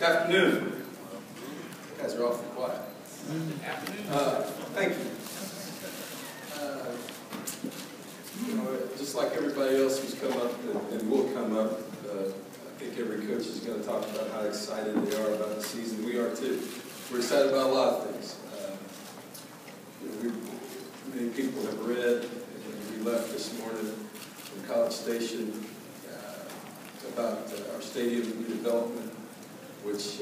Afternoon. You guys are awfully quiet. Thank you. Just like everybody else who's come up and will come up, I think every coach is going to talk about how excited they are about the season. We are too. We're excited about a lot of things. Many people have read, and we left this morning from College Station about our stadium redevelopment, which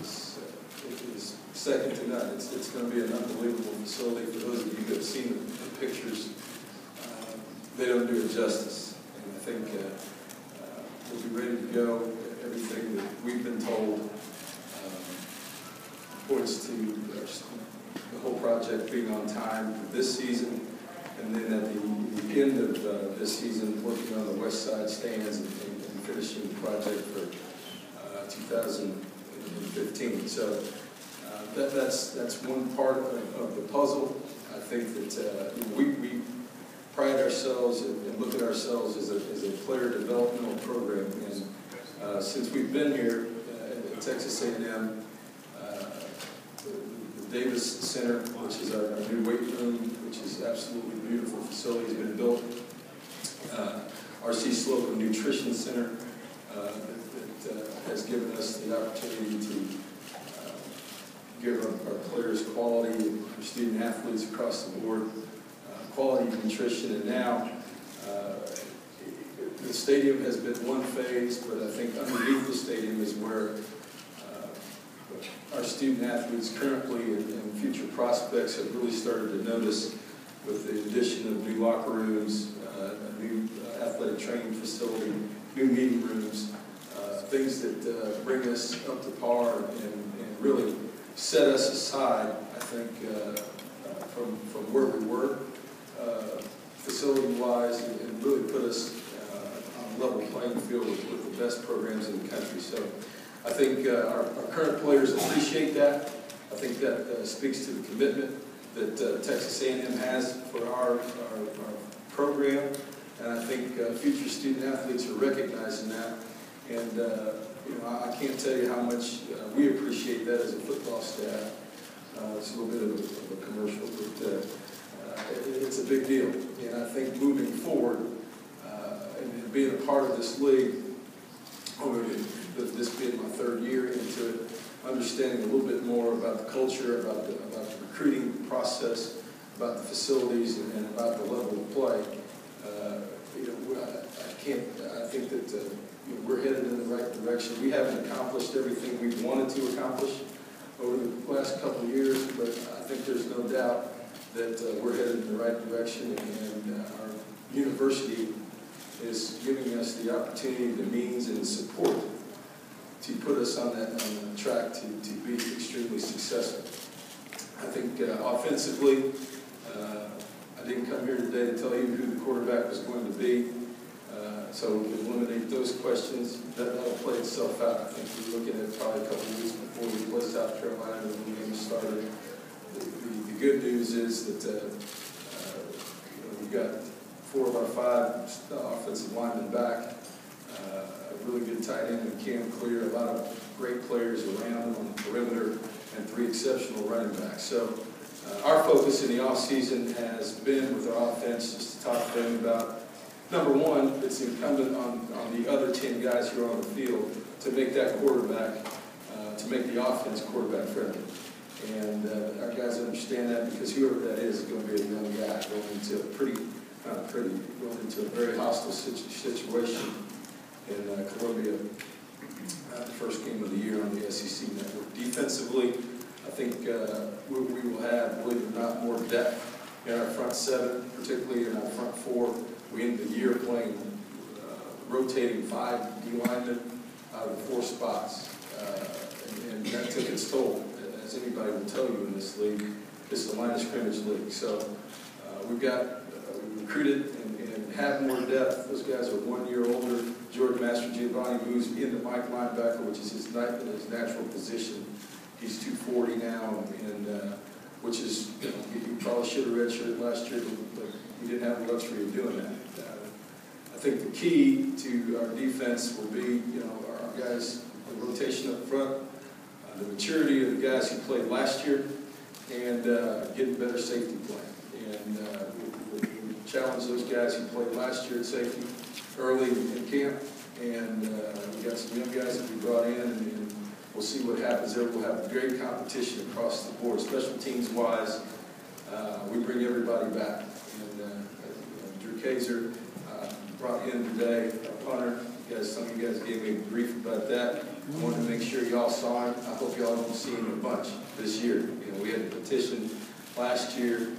is second to none. It's going to be an unbelievable facility. For those of you who have seen the pictures, they don't do it justice. And I think we'll be ready to go. Everything that we've been told points to the whole project being on time for this season, and then at the end of this season, working on the west side stands and finishing the project for 2015. So that's one part of the puzzle. I think that we pride ourselves and look at ourselves as a player developmental program. And since we've been here at Texas A&M, the Davis Center, which is our new weight room, which is absolutely beautiful facility, has been built. RC Slocum Nutrition Center that has given us the opportunity to give our players quality, our student athletes across the board, quality nutrition. And now the stadium has been one phase, but I think underneath the stadium is where our student athletes currently and future prospects have really started to notice, with the addition of new locker rooms, a new athletic training facility, new meeting rooms, things that bring us up to par and really set us aside, I think, from where we were facility-wise, and really put us on a level playing field with the best programs in the country. So I think our current players appreciate that. I think that speaks to the commitment that Texas A&M has for our program, and I think future student athletes are recognizing that. And I can't tell you how much we appreciate that as a football staff. It's a little bit of a commercial, but it's a big deal. And I think moving forward and being a part of this league, this being my third year into it, understanding a little bit more about the culture, about the recruiting process, about the facilities, and about the level of play. I think that we're headed in the right direction. We haven't accomplished everything we wanted to accomplish over the last couple of years, but I think there's no doubt that we're headed in the right direction, and our university is giving us the opportunity, the means, and the support to put us on that track to be extremely successful. I think offensively, I didn't come here today to tell you who the quarterback was going to be, so we can eliminate those questions. That'll play itself out. I think we're looking at probably a couple of weeks before we play South Carolina when the game started. The good news is that we've got 4 of our 5 offensive linemen back. A really good tight end in Cam Clear, a lot of great players around on the perimeter, and 3 exceptional running backs. So our focus in the offseason has been with our offense just to talk to them about, number one, it's incumbent on the other 10 guys who are on the field to make that quarterback, to make the offense quarterback friendly. And our guys understand that, because whoever that is going to be a young guy going into going into a very hostile situation in Columbia, the first game of the year on the SEC network. Defensively, I think we will have, believe it or not, more depth in our front 7, particularly in our front 4. We ended the year playing, rotating 5 D linemen out of 4 spots, and that took its toll. As anybody will tell you in this league, it's the line of scrimmage league. So we've recruited and have more depth. Those guys are 1 year older. Jordan Master-Giovanni moves into Mike linebacker, which is his natural position. He's 240 now, and which is, he probably should have redshirted last year, but he didn't have the luxury of doing that. I think the key to our defense will be, our guys the rotation up front, the maturity of the guys who played last year, and getting better safety play. And we challenged those guys who played last year at safety early in camp, and we got some young guys that we brought in, and we'll see what happens there. We'll have great competition across the board, special teams wise. We bring everybody back. And Drew Kaiser brought in today a punter. Some of you guys gave me a brief about that. I wanted to make sure y'all saw him. I hope y'all don't see him a bunch this year. We had a petition last year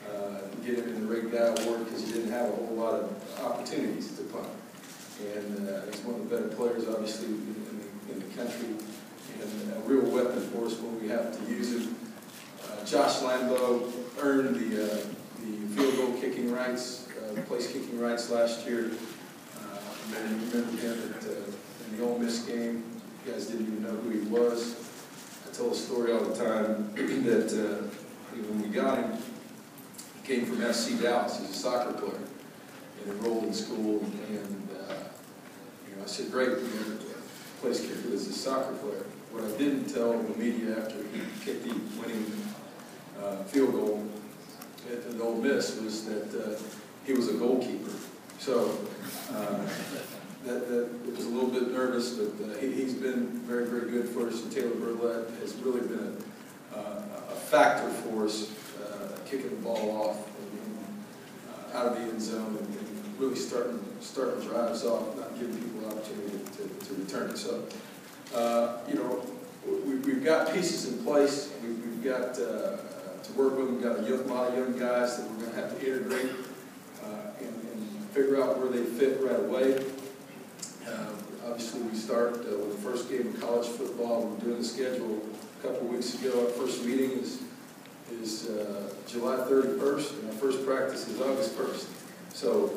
to get him in the Ray Guy Award because he didn't have a whole lot of opportunities to punt. And he's one of the better players, obviously, in the country, and a real weapon for us when we have to use him. Josh Lambeau earned the field goal kicking rights, place kicking rights last year. And you remember him in the Ole Miss game. You guys didn't even know who he was. I tell a story all the time that when we got him, he came from FC Dallas. He's a soccer player and enrolled in school. And I said, great, place kicker is a soccer player. What I didn't tell the media after he kicked the winning field goal at Ole Miss was that he was a goalkeeper. So it was a little bit nervous, but he's been very, very good for us. And Taylor Burlett has really been a factor for us, kicking the ball off and, out of the end zone and really starting drives off, not giving people an opportunity to return it. So, we've got pieces in place. We've got to work with. We've got a lot of young guys that we're going to have to integrate and figure out where they fit right away. Obviously, we start with the first game of college football. We're doing the schedule a couple of weeks ago. Our first meeting is July 31st, and our first practice is August 1st. So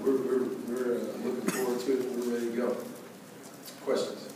we're looking forward to it. We're ready to go. Questions?